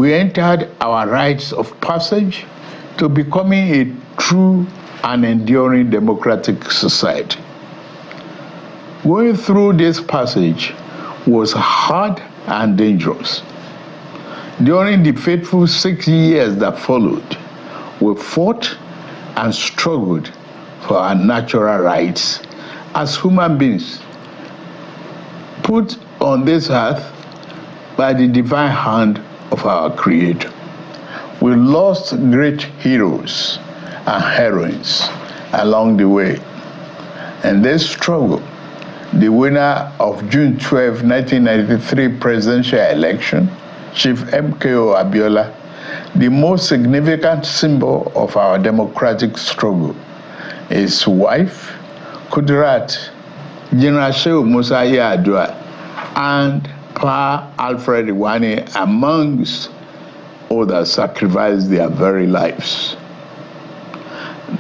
we entered our rites of passage to becoming a true and enduring democratic society. Going through this passage was hard and dangerous. During the fateful 6 years that followed, we fought and struggled for our natural rights as human beings, put on this earth by the divine hand of our Creator. We lost great heroes and heroines along the way. In this struggle, the winner of June 12, 1993 presidential election, Chief MKO Abiola, the most significant symbol of our democratic struggle, his wife, Kudirat, General Shehu Musa Yar'Adua, and Pa Alfred Iwani, amongst others, sacrificed their very lives.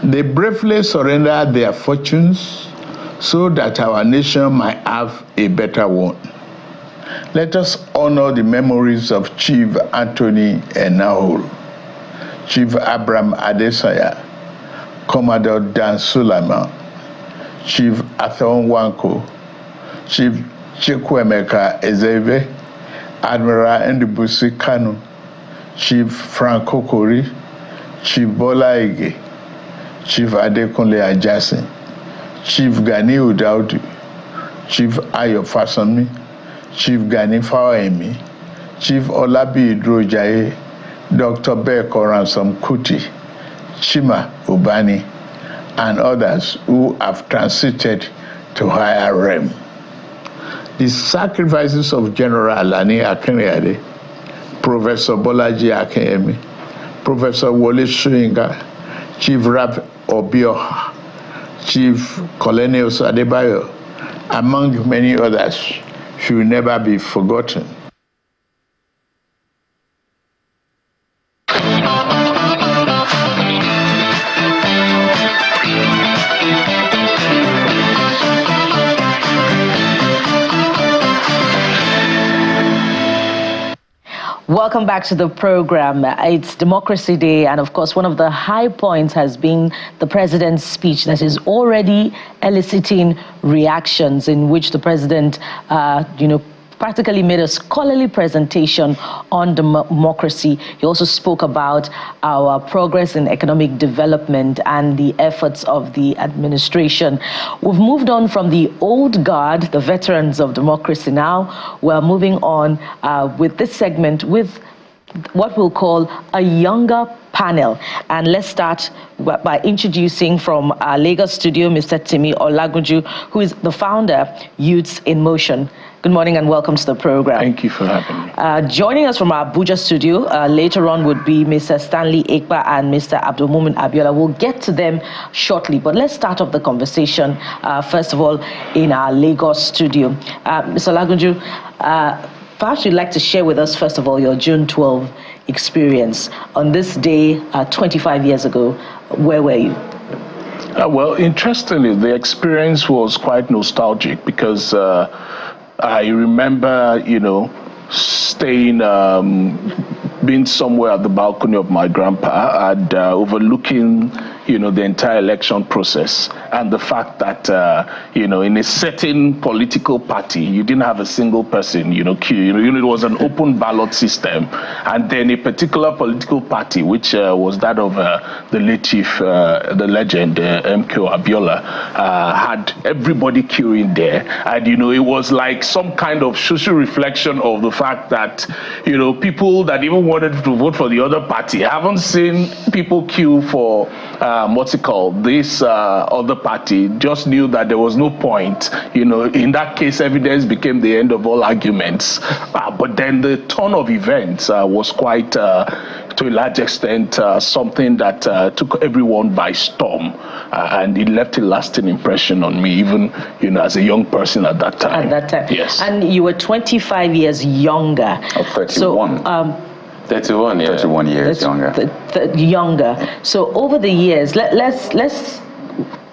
They bravely surrendered their fortunes so that our nation might have a better one. Let us honor the memories of Chief Anthony Enahoro, Chief Abraham Adesanya, Commodore Dan Sulaiman, Chief Athon Wanko, Chief Chukwuemeka Ezeibe, Admiral Ndibusi Kanu, Chief Frank Kokori, Chief Bola Ige, Chief Adekunle Ajasin, Chief Gani Udaudu, Chief Ayo Fasami, Chief Gani Fawemi, Chief Olabi Idrojaye, Dr. Beko Ransom Kuti, Chima Ubani, and others who have transited to higher realm. The sacrifices of General Alani Akinriyade, Professor Bolaji Akinyemi, Professor Wole Soyinka, Chief Rab Obioha, Chief Colonel Adebayo, among many others, should never be forgotten. Welcome back to the program. It's Democracy Day, and of course, one of the high points has been the president's speech that is already eliciting reactions, in which the president, practically made a scholarly presentation on democracy. He also spoke about our progress in economic development and the efforts of the administration. We've moved on from the old guard, the veterans of democracy. Now we're moving on with this segment with what we'll call a younger panel. And let's start by introducing from our Lagos studio, Mr. Timi Olagunju, who is the founder, Youths in Motion. Good morning and welcome to the program. Thank you for having me. Joining us from our Abuja studio later on would be Mr. Stanley Ekpa and Mr. Abdulmumin Abiola. We'll get to them shortly, but let's start off the conversation, first of all, in our Lagos studio. Mr. Olagunju, perhaps you'd like to share with us, first of all, your June 12 experience. On this day, 25 years ago, where were you? Well, interestingly, the experience was quite nostalgic because I remember, staying, being somewhere at the balcony of my grandpa and overlooking, the entire election process, and the fact that, in a certain political party, you didn't have a single person, queue. It was an open ballot system, and then a particular political party, which was that of the late chief, the legend, MKO Abiola, had everybody queuing there, and it was like some kind of social reflection of the fact that, people that even wanted to vote for the other party haven't seen people queue for this other party, just knew that there was no point. In that case, evidence became the end of all arguments. But then the turn of events was quite, to a large extent, something that took everyone by storm. And it left a lasting impression on me, even, as a young person at that time. At that time. Yes. And you were 25 years younger. Oh, 31. So, 31 years. 31 years younger. Younger. So over the years, let's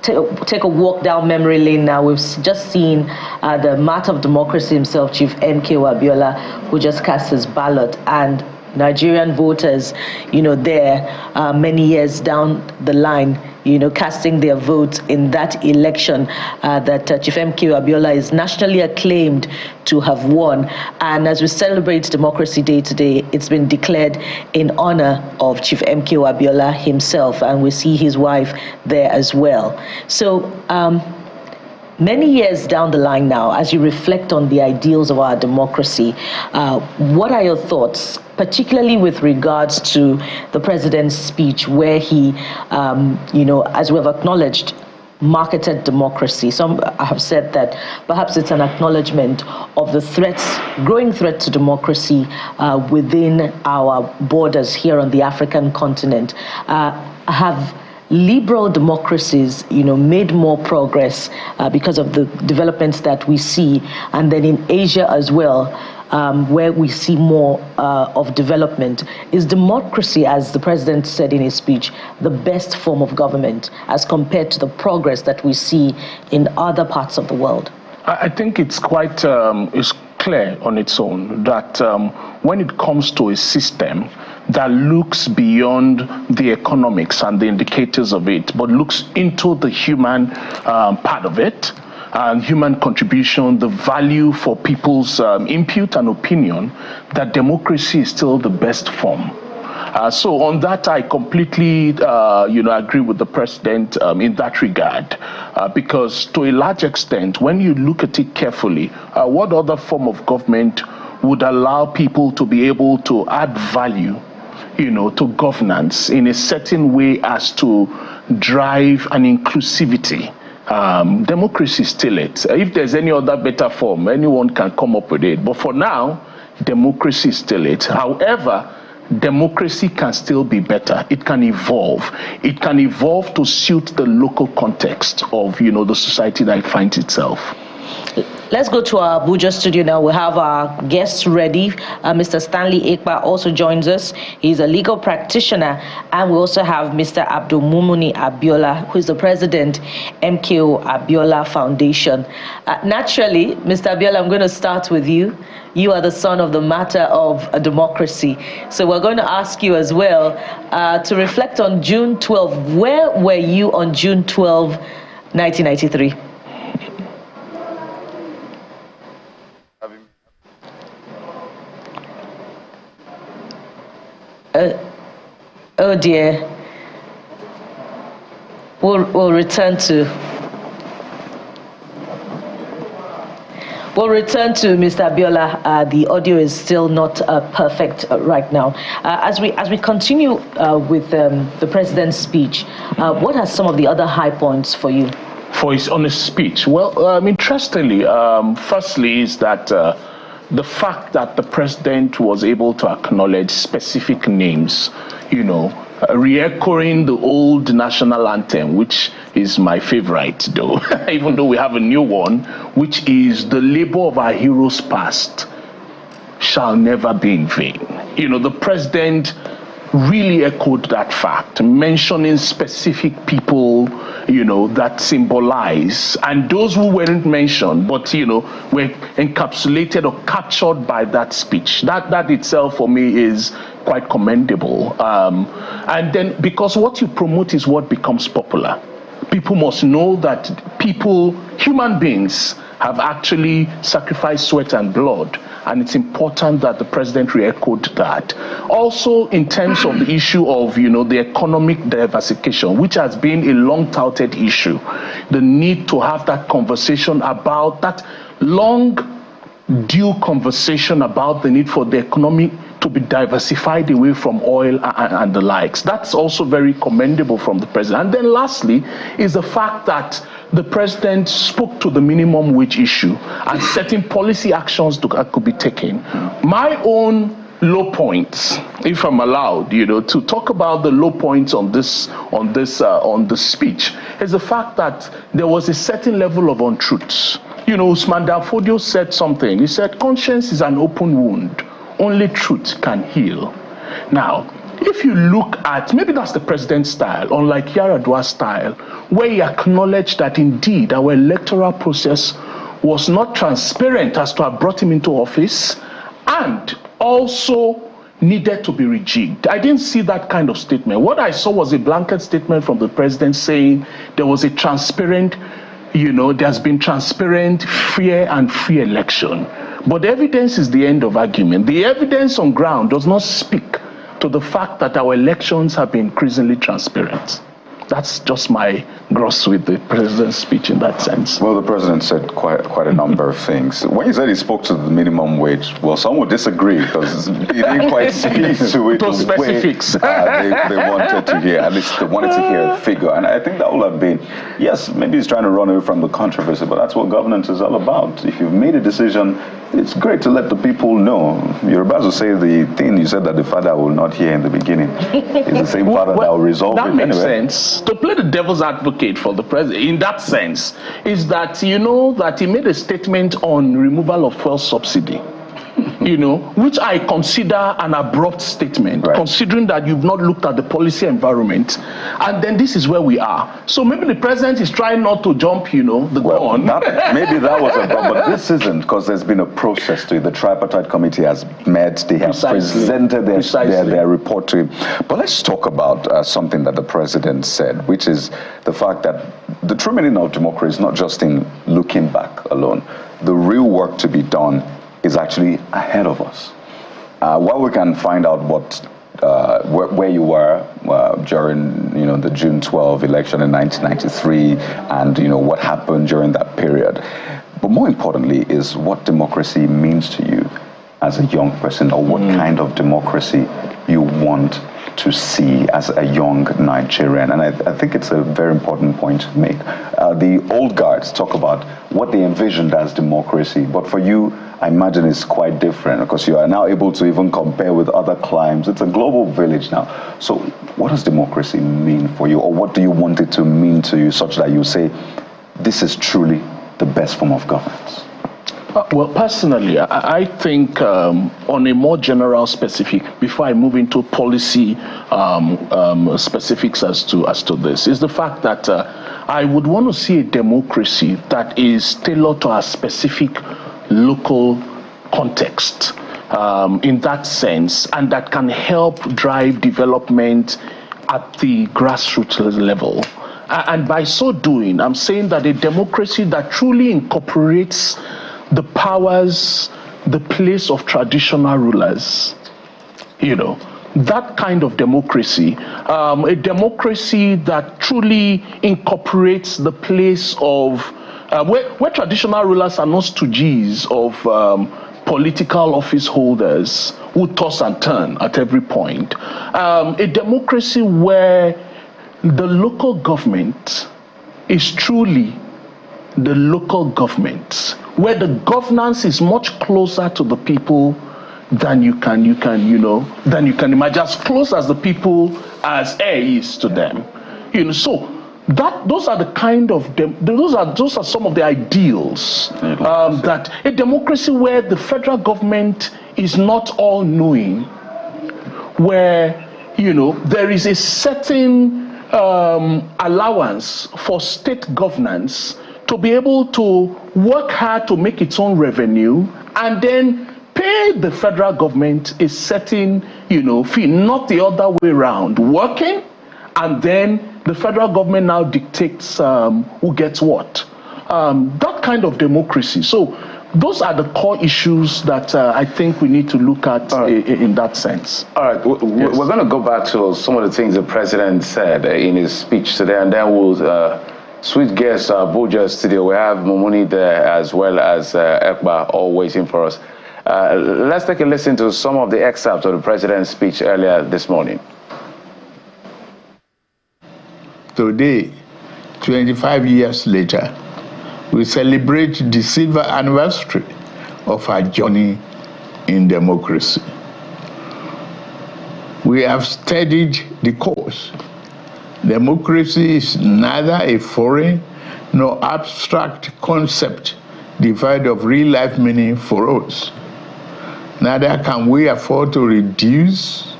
take a walk down memory lane now. We've just seen the martyr of democracy himself, Chief MKO Abiola, who just cast his ballot. And Nigerian voters, there many years down the line, casting their vote in that election that Chief MKO Abiola is nationally acclaimed to have won. And as we celebrate Democracy Day today, it's been declared in honor of Chief MKO Abiola himself, and we see his wife there as well. So many years down the line now, as you reflect on the ideals of our democracy, what are your thoughts, particularly with regards to the president's speech where he, as we have acknowledged, marketed democracy? Some have said that perhaps it's an acknowledgement of the growing threat to democracy within our borders here on the African continent. Have liberal democracies, made more progress because of the developments that we see, and then in Asia as well, where we see more of development? Is democracy, as the president said in his speech, the best form of government as compared to the progress that we see in other parts of the world? I think it's quite it's clear on its own that when it comes to a system that looks beyond the economics and the indicators of it, but looks into the human part of it, and human contribution, the value for people's input and opinion, that democracy is still the best form. So on that, I completely, agree with the president in that regard, because to a large extent, when you look at it carefully, what other form of government would allow people to be able to add value, to governance in a certain way as to drive an inclusivity? Democracy is still it. If there's any other better form, anyone can come up with it. But for now, democracy is still it. However, democracy can still be better. It can evolve. It can evolve to suit the local context of, the society that it finds itself. Let's go to our Abuja studio now. We have our guests ready. Mr. Stanley Ekpa also joins us. He's a legal practitioner. And we also have Mr. Abdulmumuni Abiola, who is the president, MKO Abiola Foundation. Naturally, Mr. Abiola, I'm going to start with you. You are the son of the matter of a democracy. So we're going to ask you as well to reflect on June 12. Where were you on June 12, 1993? Oh dear. We'll return to Mr. Abiola. The audio is still not perfect right now. As we continue with the president's speech, what are some of the other high points for you? For his honest speech? Well, interestingly, firstly is that the fact that the president was able to acknowledge specific names, re-echoing the old national anthem, which is my favorite, though, even though we have a new one, which is "The labor of our heroes past shall never be in vain." The president really echoed that fact, mentioning specific people, that symbolize, and those who weren't mentioned, but, were encapsulated or captured by that speech. That itself, for me, is quite commendable. And then, because what you promote is what becomes popular. People must know that human beings, have actually sacrificed sweat and blood, and it's important that the president re-echoed that. Also, in terms of the issue of, the economic diversification, which has been a long-touted issue, the need to have that conversation about that long due conversation about the need for the economy to be diversified away from oil and the likes. That's also very commendable from the president. And then lastly is the fact that the president spoke to the minimum wage issue and certain policy actions that could be taken. My own low points, if I'm allowed, to talk about the low points on the speech, is the fact that there was a certain level of untruths. Usman Danfodio said something. He said, "Conscience is an open wound. Only truth can heal." Now, if you look at, maybe that's the president's style, unlike Yar'Adua's style, where he acknowledged that indeed our electoral process was not transparent as to have brought him into office, and also needed to be rejigged. I didn't see that kind of statement. What I saw was a blanket statement from the president saying there was a transparent, there's been transparent, fair and free election. But the evidence is the end of argument. The evidence on ground does not speak to the fact that our elections have been increasingly transparent. That's just my gross with the president's speech in that sense. Well, the president said quite a number of things. When he said he spoke to the minimum wage, well, some would disagree because he didn't quite speak to it Those specifics. They wanted to hear. At least they wanted to hear a figure. And I think that would have been, yes, maybe he's trying to run away from the controversy, but that's what governance is all about. If you've made a decision, it's great to let the people know. You're about to say the thing you said that the father will not hear in the beginning. It's the same father that will resolve it anyway. That makes sense. To play the devil's advocate for the president, in that sense, is that, that he made a statement on removal of fuel subsidy, which I consider an abrupt statement, right, considering that you've not looked at the policy environment. And then this is where we are. So maybe the president is trying not to jump, gun. Maybe that was but this isn't, because there's been a process to it. The tripartite committee has met, they have presented their report to him. But let's talk about something that the president said, which is the fact that the true meaning of democracy is not just in looking back alone. The real work to be done is actually ahead of us. While we can find out where you were during the June 12 election in 1993 and what happened during that period, but more importantly is what democracy means to you as a young person, or what kind of democracy you want to see as a young Nigerian. And I think it's a very important point to make. The old guards talk about what they envisioned as democracy, but for you, I imagine it's quite different, because you are now able to even compare with other climes. It's a global village now. So what does democracy mean for you, or what do you want it to mean to you, such that you say, this is truly the best form of governance? Well, personally, I think on a more general specific, before I move into policy specifics as to this, is the fact that I would want to see a democracy that is tailored to a specific local context in that sense, and that can help drive development at the grassroots level. And by so doing, I'm saying that a democracy that truly incorporates the powers, the place of traditional rulers, that kind of democracy, a democracy that truly incorporates the place of where traditional rulers are not stooges of political office holders who toss and turn at every point. A democracy where the local government is truly the local government, where the governance is much closer to the people than you can imagine, as close as the people as air is to them. So those are the kind of those are some of the ideals that a democracy where the federal government is not all-knowing, where there is a certain allowance for state governance to be able to work hard to make its own revenue and then pay the federal government a certain fee, not the other way around, working and then the federal government now dictates who gets what. That kind of democracy. So those are the core issues that I think we need to look at in that sense. All right, we're going to go back to some of the things the president said in his speech today, and then we'll switch gears to Abuja studio. We have Mumuni there as well as Ekba all waiting for us. Let's take a listen to some of the excerpts of the president's speech earlier this morning. Today, 25 years later, we celebrate the silver anniversary of our journey in democracy. We have studied the course. Democracy is neither a foreign nor abstract concept devoid of real-life meaning for us. Neither can we afford to reduce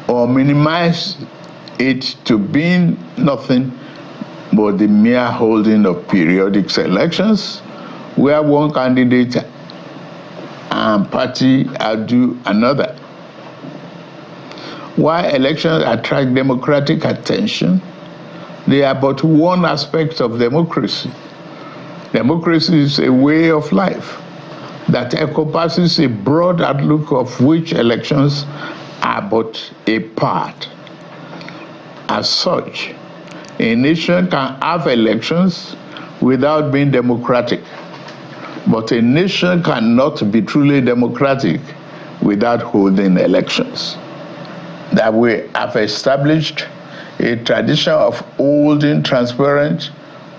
or minimize it to being nothing but the mere holding of periodic elections where one candidate and party outdo another. While elections attract democratic attention, they are but one aspect of democracy. Democracy is a way of life that encompasses a broad outlook of which elections are but a part. As such, a nation can have elections without being democratic, but a nation cannot be truly democratic without holding elections. That we have established a tradition of holding transparent,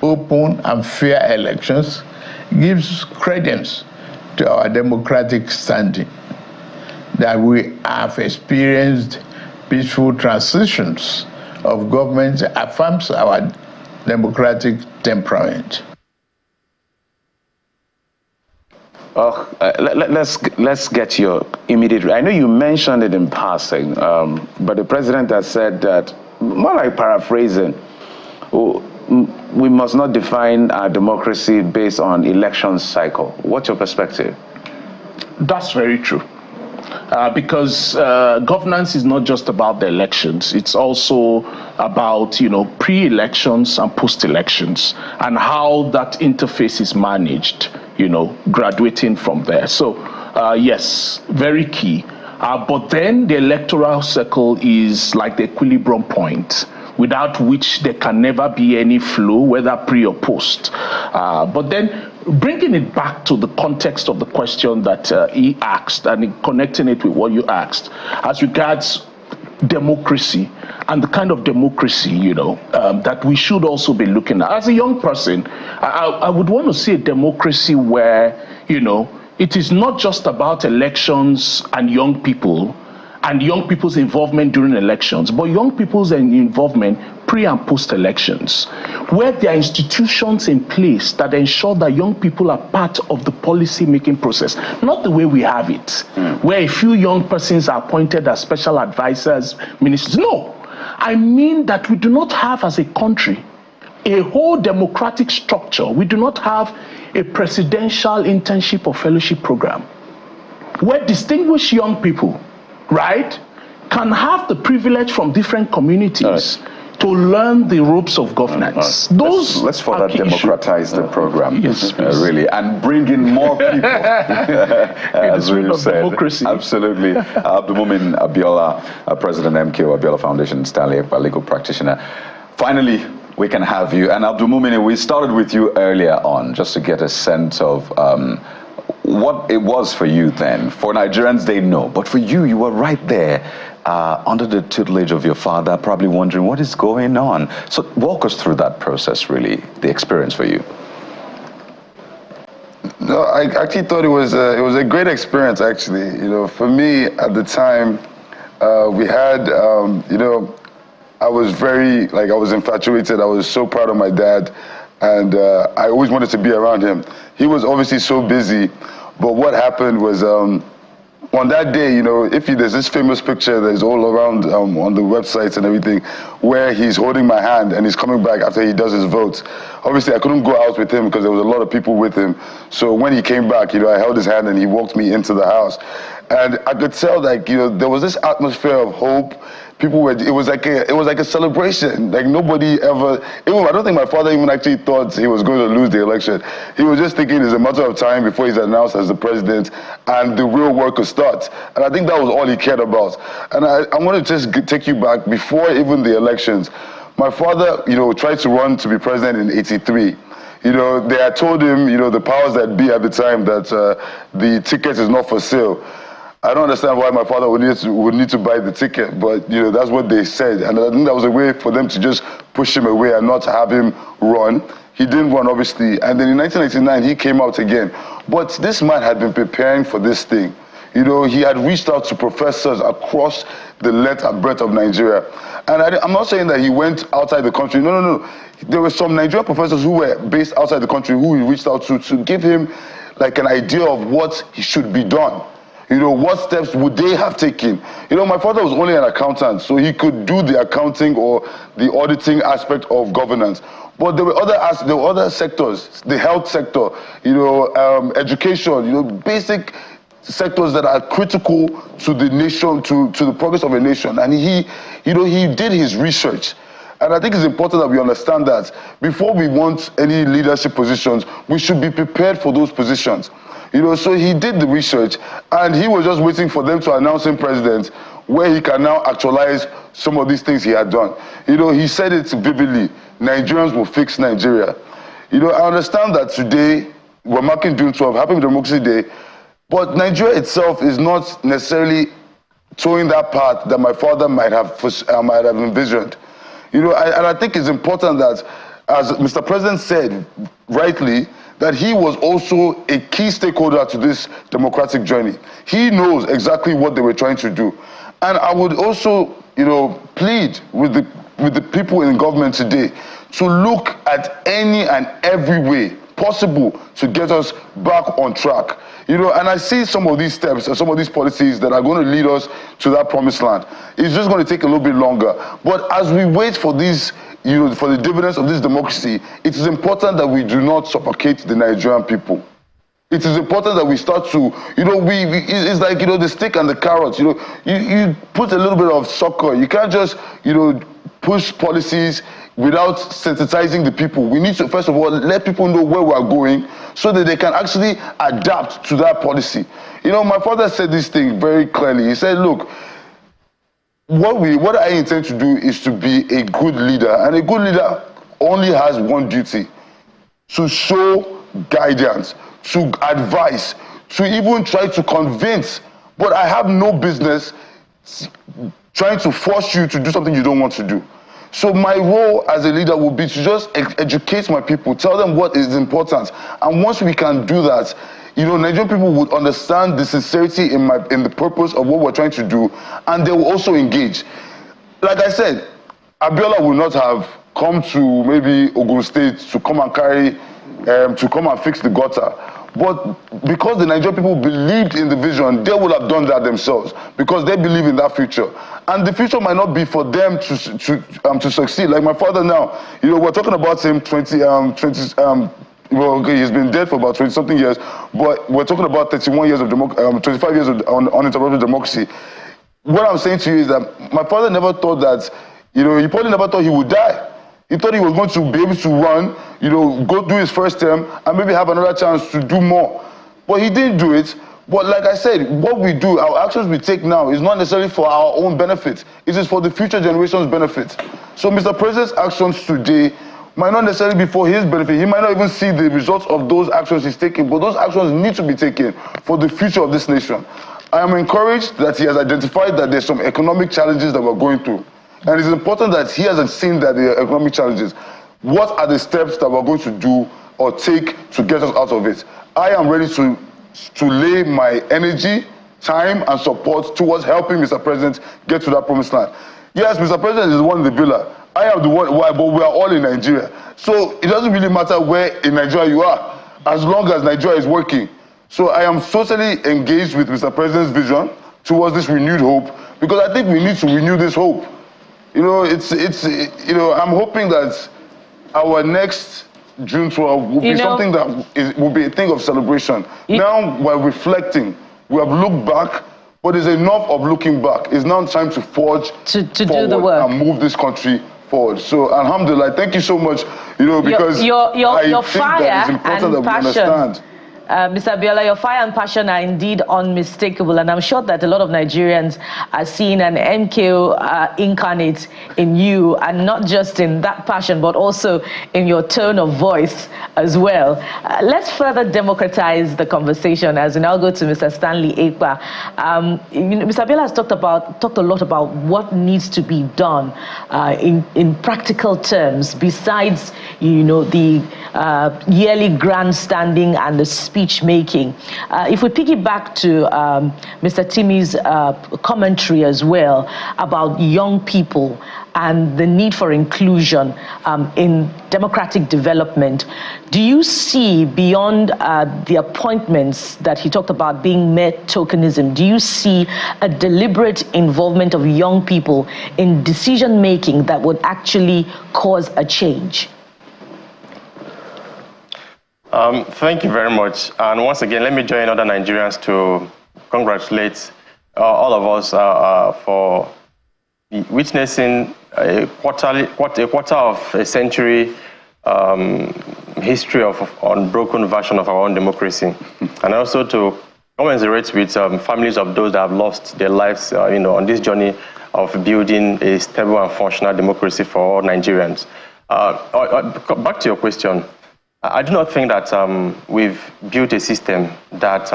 open, and fair elections gives credence to our democratic standing. That we have experienced peaceful transitions of government affirms our democratic temperament. Let's get your immediate. I know you mentioned it in passing, but the president has said that, more like paraphrasing, we must not define our democracy based on election cycle. What's your perspective? That's very true. Because governance is not just about the elections. It's also about, pre-elections and post-elections and how that interface is managed, graduating from there. So, yes, very key. But then the electoral cycle is like the equilibrium point, without which there can never be any flow, whether pre or post. But then bringing it back to the context of the question that he asked and connecting it with what you asked, as regards democracy and the kind of democracy, that we should also be looking at. As a young person, I would want to see a democracy where, it is not just about elections and young people's involvement during elections, but young people's involvement pre and post elections, where there are institutions in place that ensure that young people are part of the policy making process, not the way we have it, where a few young persons are appointed as special advisors, ministers. No, I mean that we do not have as a country a whole democratic structure. We do not have a presidential internship or fellowship program where distinguished young people, right, can have the privilege from different communities to learn the ropes of governance. Let's further democratize the program, yes, really, and bring in more people. As we said, democracy. Absolutely. Abdulmumin Abiola, President MKO Abiola Foundation, Stanley Ekpa, legal practitioner. Finally, we can have you. And Abdulmumin, we started with you earlier on, just to get a sense of what it was for you then. For Nigerians, they know, but for you, you were right there under the tutelage of your father, probably wondering what is going on. So walk us through that process, really, the experience for you. No, I actually thought it was a great experience, actually. For me at the time, we had, I was I was infatuated. I was so proud of my dad, and I always wanted to be around him. He was obviously so busy, but what happened was, on that day, there's this famous picture that is all around on the websites and everything, where he's holding my hand and he's coming back after he does his votes. Obviously, I couldn't go out with him because there was a lot of people with him. So when he came back, I held his hand and he walked me into the house. And I could tell that, there was this atmosphere of hope. People were, it was like a celebration. Like nobody ever, I don't think my father even actually thought he was going to lose the election. He was just thinking it's a matter of time before he's announced as the president and the real work could start. And I think that was all he cared about. And I want to just take you back before even the elections. My father, tried to run to be president in '83. They had told him, the powers that be at the time that the ticket is not for sale. I don't understand why my father would need to buy the ticket, but that's what they said, and I think that was a way for them to just push him away and not have him run. He didn't run, obviously, and then in 1999 he came out again. But this man had been preparing for this thing. He had reached out to professors across the length and breadth of Nigeria, and I'm not saying that he went outside the country. No. There were some Nigerian professors who were based outside the country who he reached out to give him like an idea of what should be done. What steps would they have taken? My father was only an accountant, so he could do the accounting or the auditing aspect of governance. But there were other sectors, the health sector, education, basic sectors that are critical to the nation, to the progress of a nation. And he did his research. And I think it's important that we understand that before we want any leadership positions, we should be prepared for those positions. So he did the research, and he was just waiting for them to announce him president, where he can now actualize some of these things he had done. He said it vividly: Nigerians will fix Nigeria. I understand that today we're marking June 12th, Happy Democracy Day, but Nigeria itself is not necessarily towing that path that my father might have envisioned. And I think it's important that, as Mr. President said rightly, that he was also a key stakeholder to this democratic journey. He knows exactly what they were trying to do. And I would also, plead with the people in government today to look at any and every way possible to get us back on track. And I see some of these steps and some of these policies that are going to lead us to that promised land. It's just going to take a little bit longer. But as we wait for these, for the dividends of this democracy, it is important that we do not suffocate the Nigerian people. It is important that we start to, it's like, the stick and the carrot. You put a little bit of sucker. You can't just, push policies without sensitizing the people. We need to, first of all, let people know where we are going so that they can actually adapt to that policy. My father said this thing very clearly. He said, look, what I intend to do is to be a good leader. And a good leader only has one duty: to show guidance, to advise, to even try to convince. But I have no business trying to force you to do something you don't want to do. So my role as a leader will be to just educate my people, tell them what is important. And once we can do that, Nigerian people would understand the sincerity in the purpose of what we're trying to do, and they will also engage. Like I said, Abiola will not have come to maybe Ogun State to come and fix the gutter. But because the Nigerian people believed in the vision, they would have done that themselves, because they believe in that future. And the future might not be for them to succeed. Like my father now, we're talking about him he's been dead for about 20-something years, but we're talking about 31 years of 25 years of uninterrupted democracy. What I'm saying to you is that my father never thought that, he probably never thought he would die. He thought he was going to be able to run, go do his first term and maybe have another chance to do more. But he didn't do it. But like I said, what we do, our actions we take now is not necessarily for our own benefit. It is for the future generation's benefit. So Mr. President's actions today might not necessarily be for his benefit. He might not even see the results of those actions he's taking, but those actions need to be taken for the future of this nation. I am encouraged that he has identified that there's some economic challenges that we're going through. And it's important that he hasn't seen that there are economic challenges. What are the steps that we're going to do or take to get us out of it? I am ready to lay my energy, time, and support towards helping Mr. President get to that promised land. Yes, Mr. President is the one in the villa. I am the one, why? But we are all in Nigeria. So it doesn't really matter where in Nigeria you are, as long as Nigeria is working. So I am totally engaged with Mr. President's vision towards this renewed hope, because I think we need to renew this hope. I'm hoping that our next June 12 will be something that will be a thing of celebration. Now we're reflecting. We have looked back, but it's enough of looking back. It's now time to forge to do the work and move this country forward. So alhamdulillah, thank you so much, because your I think fire that it's important and that we passion. understand. Mr. Abiola, your fire and passion are indeed unmistakable, and I'm sure that a lot of Nigerians are seeing an MKO incarnate in you, and not just in that passion, but also in your tone of voice as well. Let's further democratize the conversation as we now go to Mr. Stanley Ekpa. Mr. Abiola has talked a lot about what needs to be done in practical terms, besides the yearly grandstanding and the speech making. If we piggyback to Mr. Timmy's commentary as well about young people and the need for inclusion in democratic development, do you see, beyond the appointments that he talked about being mere tokenism, do you see a deliberate involvement of young people in decision making that would actually cause a change? Thank you very much. And once again, let me join other Nigerians to congratulate all of us for witnessing a quarter of a century history of unbroken version of our own democracy, and also to commiserate with families of those that have lost their lives, on this journey of building a stable and functional democracy for all Nigerians. Back to your question, I do not think that we've built a system that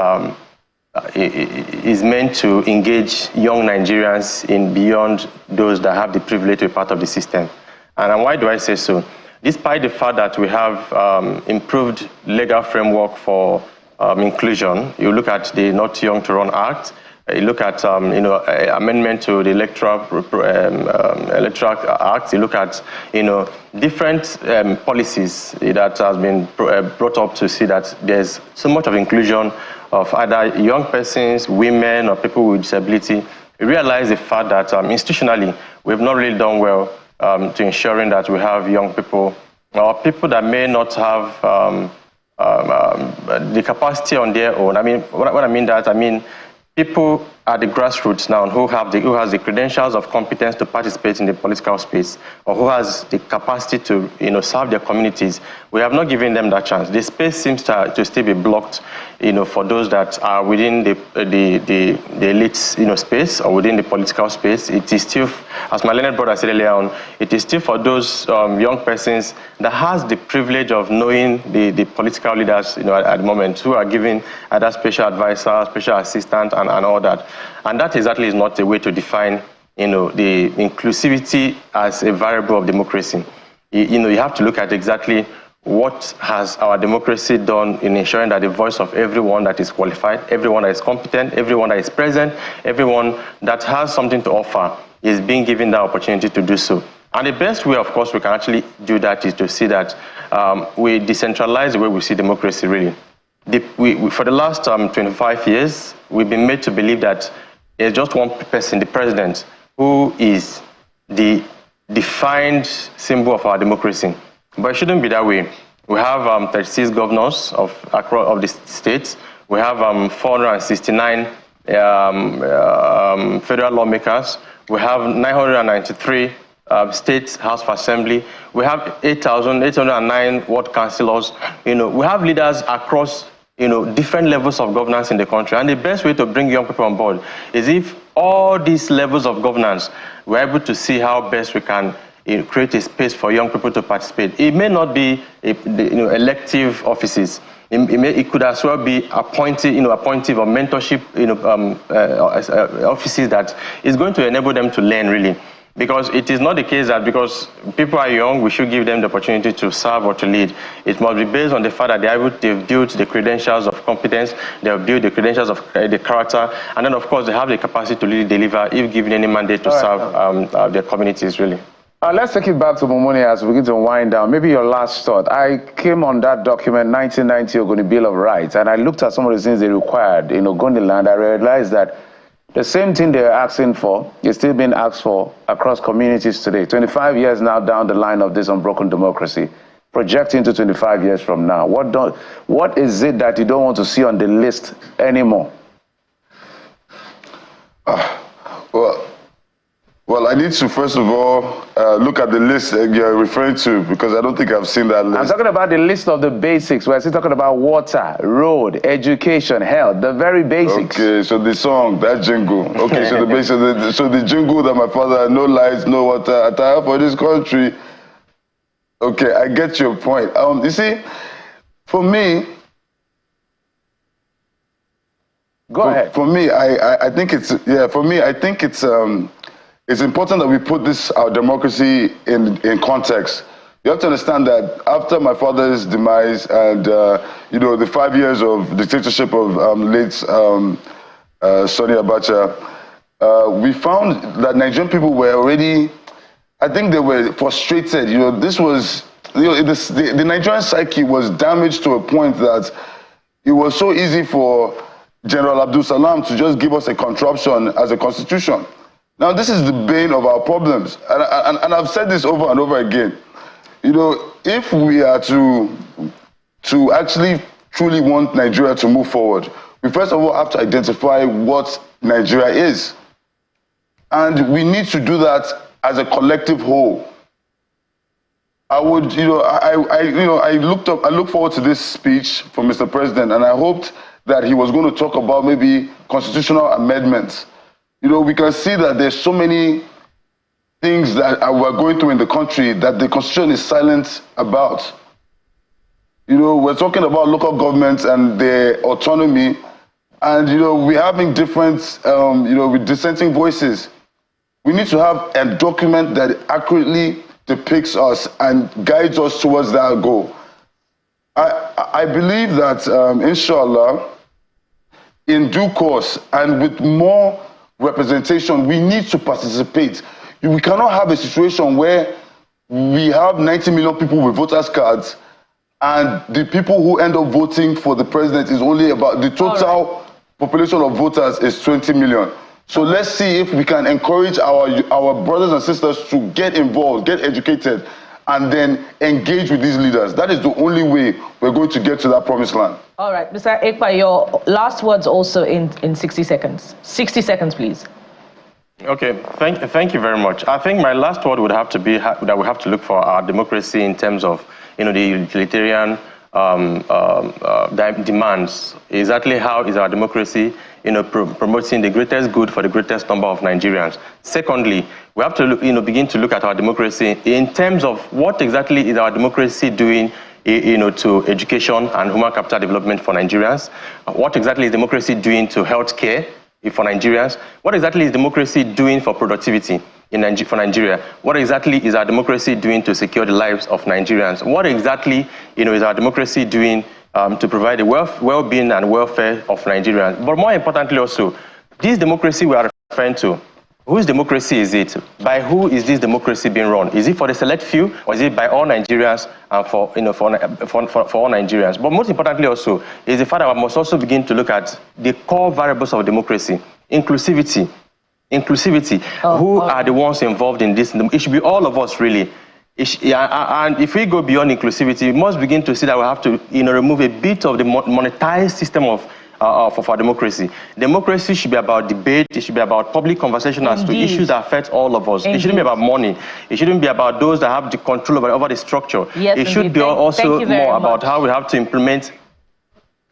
is meant to engage young Nigerians in beyond those that have the privilege to be part of the system. And why do I say so? Despite the fact that we have improved legal framework for inclusion, you look at the Not Young to Run Act, you look at amendment to the Electoral Act, you look at different policies that has been brought up to see that there's so much of inclusion of either young persons, women, or people with disability. You realize the fact that institutionally we've not really done well to ensuring that we have young people or people that may not have the capacity on their own. I mean, what I mean that, I mean people at the grassroots now who has the credentials of competence to participate in the political space, or who has the capacity to serve their communities. We have not given them that chance. The space seems to still be blocked, for those that are within the elite space or within the political space. It is still, as my learned brother said earlier on, it is still for those young persons that has the privilege of knowing the political leaders at the moment, who are giving either special advisor, special assistant, and all that. And that exactly is not a way to define, the inclusivity as a variable of democracy. You have to look at exactly what has our democracy done in ensuring that the voice of everyone that is qualified, everyone that is competent, everyone that is present, everyone that has something to offer is being given the opportunity to do so. And the best way, of course, we can actually do that is to see that we decentralize the way we see democracy, really. For the last 25 years, we've been made to believe that there's just one person, the president, who is the defined symbol of our democracy. But it shouldn't be that way. We have 36 governors of the states. We have 469 federal lawmakers. We have 993 State House of Assembly. We have 8,809 ward councillors. We have leaders across different levels of governance in the country. And the best way to bring young people on board is if all these levels of governance, we're able to see how best we can create a space for young people to participate. It may not be elective offices. It could as well be appointive or mentorship offices that is going to enable them to learn, really. Because it is not the case that because people are young, we should give them the opportunity to serve or to lead. It must be based on the fact that they've built the credentials of competence, they've built the credentials of the character, and then, of course, they have the capacity to really deliver if given any mandate to serve their communities, really. Let's take it back to Momoni as we begin to wind down. Maybe your last thought. I came on that document, 1990 Ogoni Bill of Rights, and I looked at some of the things they required in Ogoni land. I realized that the same thing they're asking for is still being asked for across communities today. 25 years now down the line of this unbroken democracy, projecting to 25 years from now. What is it that you don't want to see on the list anymore? Well, I need to, first of all, look at the list you're referring to, because I don't think I've seen that list. I'm talking about the list of the basics. We're still talking about water, road, education, health, the very basics. Okay, so the song, that jingle. Okay, so the jingle that my father had, no lights, no water, attire for this country. Okay, I get your point. You see, for me, Go ahead. For me, I think it's it's important that we put our democracy in context. You have to understand that after my father's demise and the 5 years of dictatorship of late Sani Abacha, we found that Nigerian people were already, I think they were frustrated. This was the Nigerian psyche was damaged to a point that it was so easy for General Abdul Salam to just give us a contraption as a constitution. Now, this is the bane of our problems. And I've said this over and over again. If we are to actually truly want Nigeria to move forward, We first of all have to identify what Nigeria is. And we need to do that as a collective whole. I would, I look forward to this speech from Mr. President, and I hoped that he was going to talk about maybe constitutional amendments. We can see that there's so many things that we're going through in the country that the Constitution is silent about. We're talking about local governments and their autonomy, and, we're having different, with dissenting voices. We need to have a document that accurately depicts us and guides us towards that goal. I believe that, inshallah, in due course and with more representation, we need to participate. We cannot have a situation where we have 90 million people with voters' cards and the people who end up voting for the president is only about, the total population of voters is 20 million. So let's see if we can encourage our brothers and sisters to get involved, get educated, and then engage with these leaders. That is the only way we're going to get to that promised land. All right, Mr. Ekpa, your last words also in 60 seconds. 60 seconds, please. Okay, thank you very much. I think my last word would have to be that we have to look for our democracy in terms of, the utilitarian demands. Exactly how is our democracy, promoting the greatest good for the greatest number of Nigerians. Secondly, we have to begin to look at our democracy in terms of what exactly is our democracy doing, to education and human capital development for Nigerians. What exactly is democracy doing to healthcare for Nigerians? What exactly is democracy doing for productivity for Nigeria? What exactly is our democracy doing to secure the lives of Nigerians? What exactly, is our democracy doing to provide the well-being and welfare of Nigerians? But more importantly also, this democracy we are referring to, whose democracy is it? By who is this democracy being run? Is it for the select few, or is it by all Nigerians and for all Nigerians? But most importantly also is the fact that we must also begin to look at the core variables of democracy, inclusivity. Who are the ones involved in this? It should be all of us, really. And if we go beyond inclusivity, we must begin to see that we have to, remove a bit of the monetized system of our democracy. Democracy should be about debate. It should be about public conversation as to issues that affect all of us. It shouldn't be about money. It shouldn't be about those that have the control over the structure. Yes, it should be also more about how we have to implement.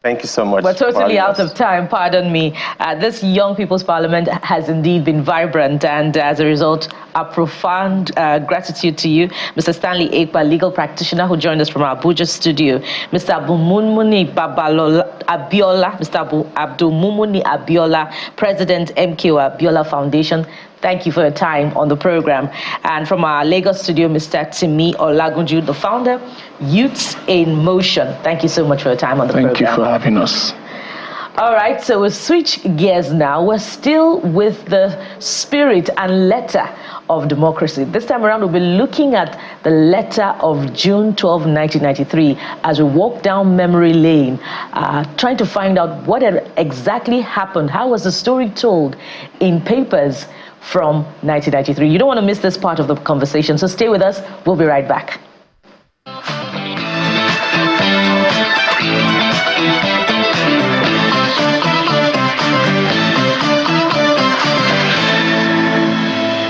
Thank you so much. We're totally out of time, pardon me. This Young People's Parliament has indeed been vibrant, and as a result, a profound gratitude to you, Mr. Stanley Ekpa, legal practitioner who joined us from our Abuja studio, Mr. Abumumuni Abiola, Mr. Abdulmumuni Abiola, President MKO Abiola Foundation. Thank you for your time on the program. And from our Lagos studio, Mr. Timi Olagunju, the founder, Youths in Motion. Thank you so much for your time on the program. Thank you for having us. All right, so we'll switch gears now. We're still with the spirit and letter of democracy. This time around, we'll be looking at the letter of June 12, 1993, as we walk down memory lane, trying to find out what exactly happened. How was the story told in papers from 1993? You don't want to miss this part of the conversation, so stay with us. We'll be right back.